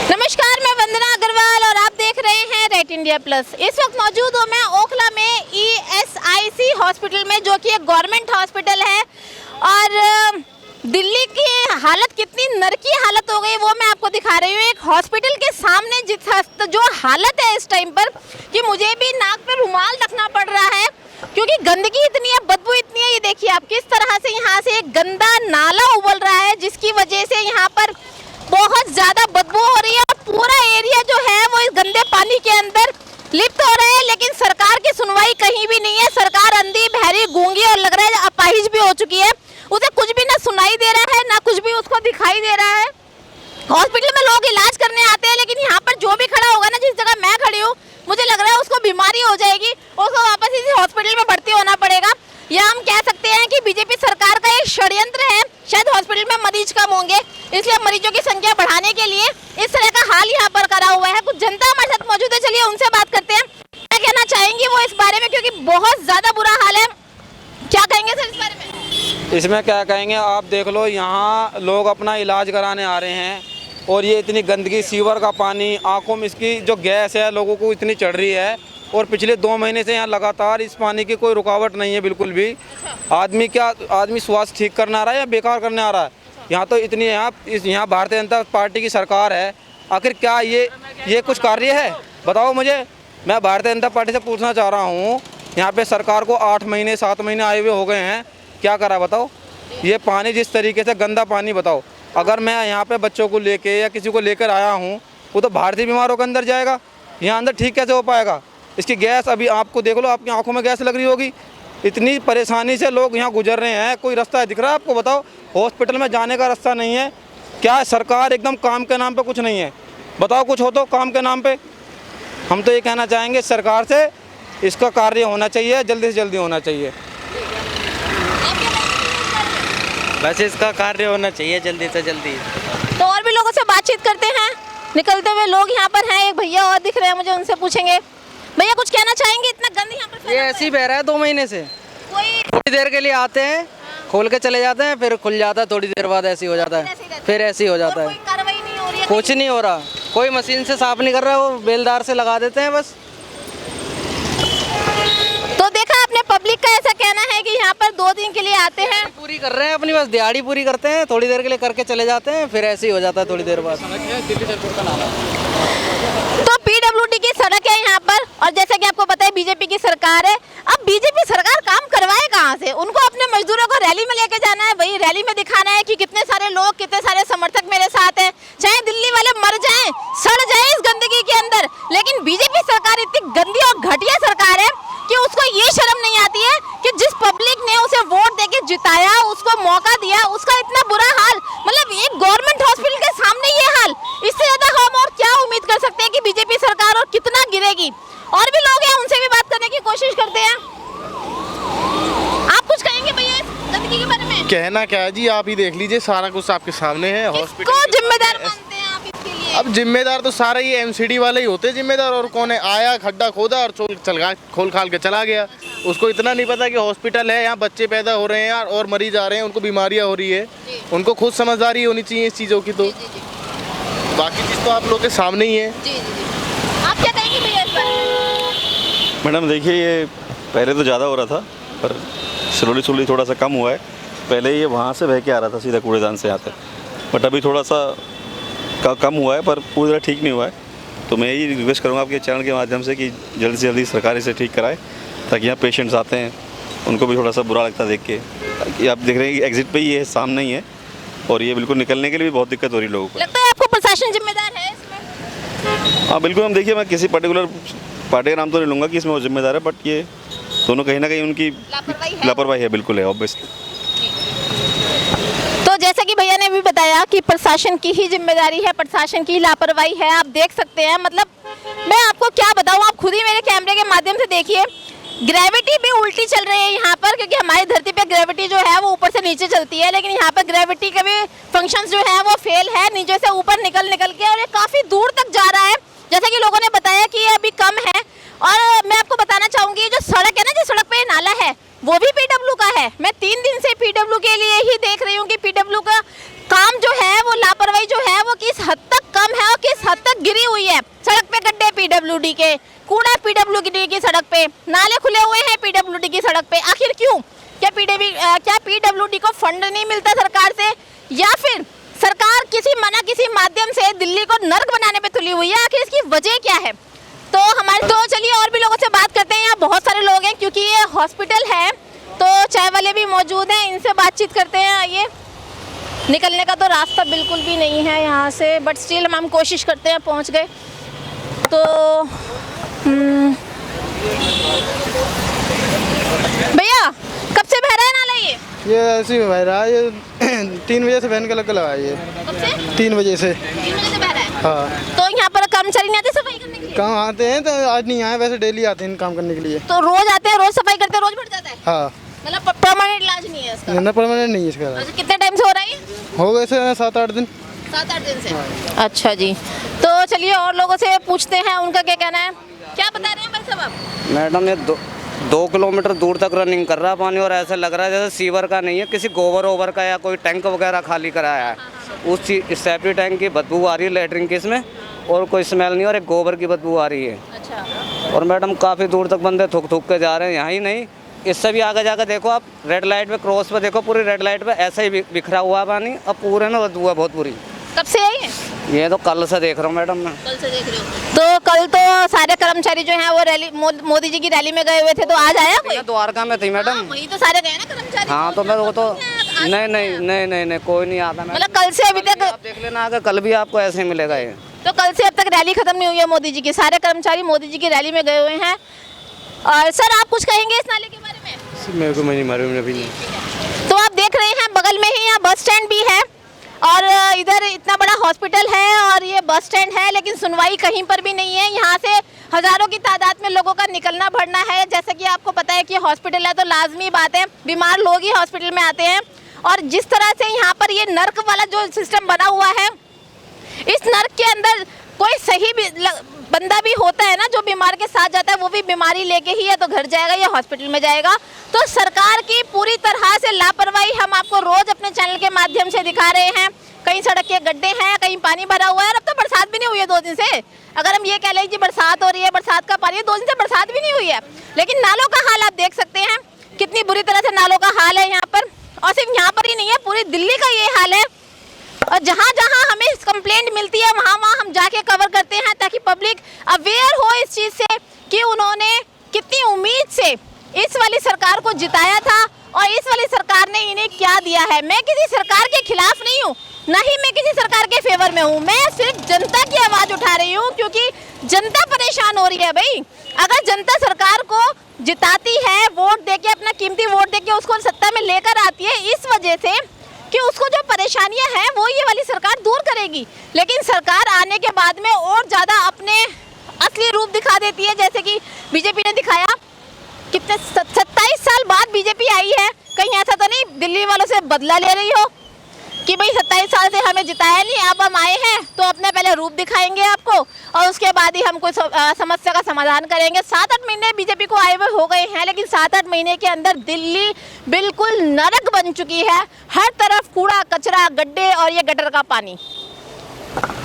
नमस्कार, मैं वंदना अग्रवाल और आप देख रहे हैं रेट इंडिया प्लस। इस वक्त मौजूद हूँ मैं ओखला में ESIC हॉस्पिटल में, जो कि एक गवर्नमेंट हॉस्पिटल है। और दिल्ली की हालत कितनी नरकी हालत हो गई वो मैं आपको दिखा रही हूँ। एक हॉस्पिटल के सामने जो हालत है इस टाइम पर कि मुझे भी नाक पे रुमाल रखना पड़ रहा है, क्योंकि गंदगी इतनी है, बदबू इतनी है। ये देखिए आप किस तरह से यहाँ से एक गंदा नाला उबल रहा है, जिसकी वजह से यहाँ पर बहुत ज़्यादा बदबू हो रही है। पूरा एरिया जो है वो इस गंदे पानी के अंदर लिप्त हो रहा है, लेकिन सरकार की सुनवाई कहीं भी नहीं है। सरकार अंधी, बहरी, गूंगी और लग रहा है अपाहिज भी हो चुकी है। उसे कुछ भी ना सुनाई दे रहा है, ना कुछ भी उसको दिखाई दे रहा है। हॉस्पिटल में लोग इलाज करने आते हैं, लेकिन यहाँ पर जो भी खड़ा होगा ना, जिस जगह मैं खड़ी हूँ, मुझे लग रहा है उसको बीमारी हो जाएगी, उसको वापस इसी हॉस्पिटल में भर्ती होना पड़ेगा। या हम कह सकते हैं कि बीजेपी सरकार का एक षड्यंत्र है। शायद हॉस्पिटल में मरीज कम होंगे, इसलिए मरीजों की संख्या बढ़ाने के लिए इस तरह का हाल यहाँ पर करा हुआ है। कुछ जनता हमारे साथ मौजूद है, चलिए उनसे बात करते हैं। क्या कहना चाहेंगी वो इस बारे में, क्योंकि बहुत ज्यादा बुरा हाल है। क्या कहेंगे सर इस बारे में? इसमें क्या कहेंगे, आप देख लो, यहाँ लोग अपना इलाज कराने आ रहे हैं और ये इतनी गंदगी, सीवर का पानी, आंखों में इसकी जो गैस है लोगों को इतनी चढ़ रही है। और पिछले 2 महीने से यहाँ लगातार इस पानी की कोई रुकावट नहीं है बिल्कुल भी। आदमी स्वास्थ्य ठीक करने आ रहा है या बेकार करने आ रहा है? यहाँ तो इतनी यहाँ भारतीय जनता पार्टी की सरकार है। आखिर क्या ये कुछ कार्य है? बताओ मुझे। मैं भारतीय जनता पार्टी से पूछना चाह रहा हूँ, यहाँ पे सरकार को 8 महीने 7 महीने आए हुए हो गए हैं, क्या करा बताओ? ये पानी जिस तरीके से गंदा पानी, बताओ, अगर मैं यहाँ पे बच्चों को लेके या किसी को लेकर आया हूँ, वो तो भारतीय बीमारों के अंदर जाएगा, यहाँ अंदर ठीक कैसे हो पाएगा? इसकी गैस अभी आपको देख लो, आपकी आंखों में गैस लग रही होगी। इतनी परेशानी से लोग यहाँ गुजर रहे हैं। कोई रास्ता दिख रहा है आपको? बताओ, हॉस्पिटल में जाने का रास्ता नहीं है। क्या सरकार एकदम काम के नाम पे कुछ नहीं है? बताओ, कुछ हो तो काम के नाम पे। हम तो ये कहना चाहेंगे सरकार से, इसका कार्य होना चाहिए, जल्दी से जल्दी होना चाहिए। वैसे इसका कार्य होना चाहिए जल्दी से जल्दी। तो और भी लोगों से बातचीत करते हैं, निकलते हुए लोग यहाँ पर हैं। एक भैया और दिख रहे हैं मुझे, उनसे पूछेंगे। भैया कुछ कहना चाहेंगे? इतना गंद यहाँ पर ये ऐसे ही बह रहा है 2 महीने से। थोड़ी देर के लिए आते हैं, खोल के चले जाते हैं, फिर खुल जाता है, थोड़ी देर बाद ऐसे ही हो जाता है, फिर ऐसे ही हो जाता है। कोई कार्रवाई नहीं हो रही है? कुछ नहीं हो रहा, कोई मशीन से साफ नहीं कर रहा है, वो बेलदार से लगा देते हैं बस। तो देखा आपने, पब्लिक का ऐसा कहना है कि यहाँ पर 2 दिन के लिए आते हैं, पूरी कर रहे हैं अपनी, बस दिहाड़ी पूरी करते हैं, थोड़ी देर के लिए करके चले जाते हैं, फिर ऐसे ही हो जाता है थोड़ी देर बाद। तो PWD की सड़क है यहाँ पर, और जैसा कि आपको पता है बीजेपी की सरकार है। अब बीजेपी सरकार काम करवाए कहाँ से? उनको अपने मजदूरों को रैली में लेके जाना है, वही रैली में दिखाना है कि कितने सारे लोग, कितने सारे समर्थक मेरे साथ हैं। चाहे दिल्ली वाले मर जाएं, सड़ जाएं इस गंदगी के अंदर, लेकिन बीजेपी सरकार इतनी गंदी और घटिया सरकार है कि उसको ये शर्म नहीं आती है कि जिस पब्लिक ने उसे वोट देके जिताया, उसको मौका दिया, उसका इतना बुरा हाल। मतलब एक गवर्नमेंट हॉस्पिटल के सामने ये हाल, इससे ज्यादा हम और क्या उम्मीद कर सकते हैं कि बीजेपी सरकार और कितना गिरेगी? और भी लोग हैं, उनसे भी बात करने की कोशिश करते हैं। आप कुछ कहेंगे भैया इस गंदगी के बारे में? कहना क्या है जी, आप ही देख लीजिए, सारा कुछ आपके सामने है। किसको जिम्मेदार मानते हैं आप इसके लिए? अब जिम्मेदार तो सारे ये MCD वाले ही होते हैं जिम्मेदार, और कौन है? आया, खड्डा खोदा और खोल खाल के चला गया। उसको इतना नहीं पता कि हॉस्पिटल है, यहाँ बच्चे पैदा हो रहे हैं और मरीज आ रहे हैं, उनको बीमारियाँ हो रही है। उनको खुद समझदारी होनी चाहिए इस चीज़ों की। तो बाकी चीज़ तो आप लोग के सामने ही है। आप क्या कहेंगे भैया इस बारे में? मैडम देखिए, ये पहले तो ज़्यादा हो रहा था, पर स्लोली थोड़ा सा कम हुआ है। पहले ये वहाँ से बह के आ रहा था सीधा कूड़ेदान से यहाँ तक, बट अभी थोड़ा सा कम हुआ है, पर पूरी तरह ठीक नहीं हुआ है। तो मैं यही रिक्वेस्ट करूँगा आपके चैनल के माध्यम से कि जल्दी से जल्दी सरकार इसे ठीक कराए, ताकि यहाँ पेशेंट्स आते हैं, उनको भी थोड़ा सा बुरा लगता है देख के। ताकि आप देख रहे हैं कि एग्जिट पे ही ये सामने ही है, और ये बिल्कुल निकलने के लिए भी बहुत दिक्कत हो रही है लोगों को। लगता है आपको प्रशासन जिम्मेदार है इसमें? हाँ बिल्कुल। हम देखिए, मैं किसी पर्टिकुलर पार्टी का नाम तो नहीं लूँगा कि इसमें वो जिम्मेदार है, बट ये दोनों कहीं ना कहीं उनकी लापरवाही है, बिल्कुल है, ऑब्वियसली। तो जैसा कि भैया ने भी बताया कि प्रशासन की ही जिम्मेदारी है, प्रशासन की लापरवाही है। आप देख सकते हैं, मतलब मैं आपको क्या बताऊं, आप खुद ही मेरे कैमरे के माध्यम से देखिए, ग्रेविटी भी उल्टी चल रही है यहाँ पर, क्योंकि हमारी धरती पे ग्रेविटी जो है वो ऊपर से नीचे चलती है, लेकिन यहाँ पर ग्रेविटी के भी फंक्शंस जो है वो फेल है, नीचे से ऊपर निकल के, और ये काफ़ी दूर तक जा रहा है। जैसा कि लोगों ने बताया कि ये अभी कम है। और मैं आपको बताना चाहूँगी, जो सड़क है ना, जिस सड़क पर ये नाला है, वो भी PW का है। मैं 3 दिन से PW के लिए ही देख रही हूँ कि PW का काम जो है वो, लापरवाही जो है वो किस हद तक कम है और किस हद तक गिरी हुई है। सड़क पे गड्ढे पीडब्ल्यूडी के, कूड़ा पीडब्ल्यूडी की सड़क पे, नाले खुले हुए हैं पीडब्ल्यूडी की सड़क पे। आखिर क्यों? क्या पीडब्ल्यूडी को फंड नहीं मिलता सरकार से, या फिर सरकार किसी माध्यम से दिल्ली को नर्क बनाने पे तुली हुई है? आखिर इसकी वजह क्या है? तो चलिए और भी लोगों से बात करते हैं। यहाँ बहुत सारे लोग हैं क्योंकि ये हॉस्पिटल है, तो चाय वाले भी मौजूद हैं, इनसे बातचीत करते हैं। आइए, निकलने का तो रास्ता बिल्कुल भी नहीं है यहाँ से, बट स्टिल हम कोशिश करते हैं, पहुँच गए तो। भैया कब से बह रहा है नाला ये ऐसे ही बह रहा है, ये 3 बजे से बहन के लग लगा है ये। कब से? 3 बजे से। 3 बजे से बह रहा है। हाँ। तो यहाँ पर कर्मचारी नहीं आते सफाई करने के लिए? काम आते हैं, तो आज नहीं आए, वैसे डेली आते हैं काम करने के लिए। तो रोज आते हैं, रोज सफाई करते हैं, रोज बढ़ जाता है? हाँ। मतलब परमानेंट इलाज नहीं है इसका? ना, परमानेंट नहीं है इसका। अच्छा, कितने टाइम से हो रहा है? हो गए से 7-8 दिन। 7-8 दिन से। अच्छा जी, तो चलिए और लोगों से पूछते हैं उनका क्या कहना है। क्या बता रहे हैं भाई साहब आप? मैडम ये 2 किलोमीटर दूर तक रनिंग कर रहा है पानी, और ऐसा लग रहा है जैसे सीवर का नहीं है, किसी गोबर ओवर का या कोई टैंक वगैरह खाली कराया है। उस सेफ्टी टैंक की बदबू आ रही है लेटरिन की इसमें, और कोई स्मेल नहीं, और एक गोबर की बदबू आ रही है। अच्छा। और मैडम काफ़ी दूर तक बंदे थूक थूक के जा रहे हैं, यहाँ ही नहीं, इससे भी आगे जाकर देखो आप, रेड लाइट पे क्रॉस पे देखो, पूरी रेड लाइट पे ऐसा ही बिखरा हुआ पानी, और पूरे में बदबू है बहुत बुरी। कब से है ये तो कल से देख रहा हूँ मैडम मैं। कल से देख रहे हो? तो कल तो सारे कर्मचारी जो हैं वो रैली, मोदी जी की रैली में गए हुए थे, तो आज आया कोई? द्वारका में थी मैडम। वही तो सारे गए ना कर्मचारी। हाँ, तो मैं वो तो नहीं कोई नहीं आता। मतलब कल से अभी तक आप देख लेना, आगे कल भी आपको ऐसे ही मिलेगा ये। तो कल से अब तक रैली खत्म नहीं हुई है मोदी जी की, सारे कर्मचारी मोदी जी की रैली में गए हुए हैं। और सर आप कुछ कहेंगे इस नाले के बारे में? मेरे को नहीं मालूम अभी नहीं। तो आप देख रहे हैं बगल में ही यहाँ बस स्टैंड भी है, और इधर इतना बड़ा हॉस्पिटल है और ये बस स्टैंड है, लेकिन सुनवाई कहीं पर भी नहीं है। यहाँ से हज़ारों की तादाद में लोगों का निकलना बढ़ना है। जैसा कि आपको पता है कि हॉस्पिटल है तो लाजमी बात है बीमार लोग ही हॉस्पिटल में आते हैं, और जिस तरह से यहाँ पर ये नर्क वाला जो सिस्टम बना हुआ है, इस नर्क के अंदर कोई सही बंदा भी होता है ना जो बीमार के साथ जाता है, वो भी बीमारी लेके ही या तो घर जाएगा या हॉस्पिटल में जाएगा। तो सरकार की पूरी तरह से लापरवाही हम आपको रोज अपने चैनल के माध्यम से दिखा रहे हैं। कहीं सड़क के गड्ढे हैं, कहीं पानी भरा हुआ है, और अब तो बरसात भी नहीं हुई है 2 दिन से। अगर हम ये कह लें कि बरसात हो रही है, बरसात का पानी, 2 दिन से बरसात भी नहीं हुई है, लेकिन नालों का हाल आप देख सकते हैं कितनी बुरी तरह से नालों का हाल है यहाँ पर। और सिर्फ यहाँ पर ही नहीं है, पूरी दिल्ली का ये हाल है। और जहाँ जहाँ हमें कंप्लेंट मिलती है वहाँ वहाँ हम जाके कवर करते हैं, ताकि पब्लिक अवेयर हो इस चीज़ से कि उन्होंने कितनी उम्मीद से इस वाली सरकार को जिताया था और इस वाली सरकार ने इन्हें क्या दिया है। मैं किसी सरकार के खिलाफ नहीं हूँ, ना ही मैं किसी सरकार के फेवर में हूँ, मैं सिर्फ जनता की आवाज़ उठा रही हूँ, क्योंकि जनता परेशान हो रही है भाई। अगर जनता सरकार को जिताती है, वोट देके, अपना कीमती वोट देके उसको सत्ता में लेकर आती है, इस वजह से कि उसको जो परेशानियां हैं वो ये वाली सरकार दूर करेगी, लेकिन सरकार आने के बाद में और ज़्यादा अपने असली रूप दिखा देती है, जैसे कि बीजेपी ने दिखाया। कितने 27 साल बाद बीजेपी आई है, कहीं ऐसा तो नहीं दिल्ली वालों से बदला ले रही हो कि भाई 27 साल से हमें जिताया नहीं, अब हम आए हैं तो अपने पहले रूप दिखाएंगे आपको और उसके बाद ही हम कोई समस्या का समाधान करेंगे। 7-8 महीने बीजेपी को आए हुए हो गए हैं, लेकिन 7-8 महीने के अंदर दिल्ली बिल्कुल नरक बन चुकी है। हर तरफ कूड़ा कचरा, गड्ढे और ये गटर का पानी।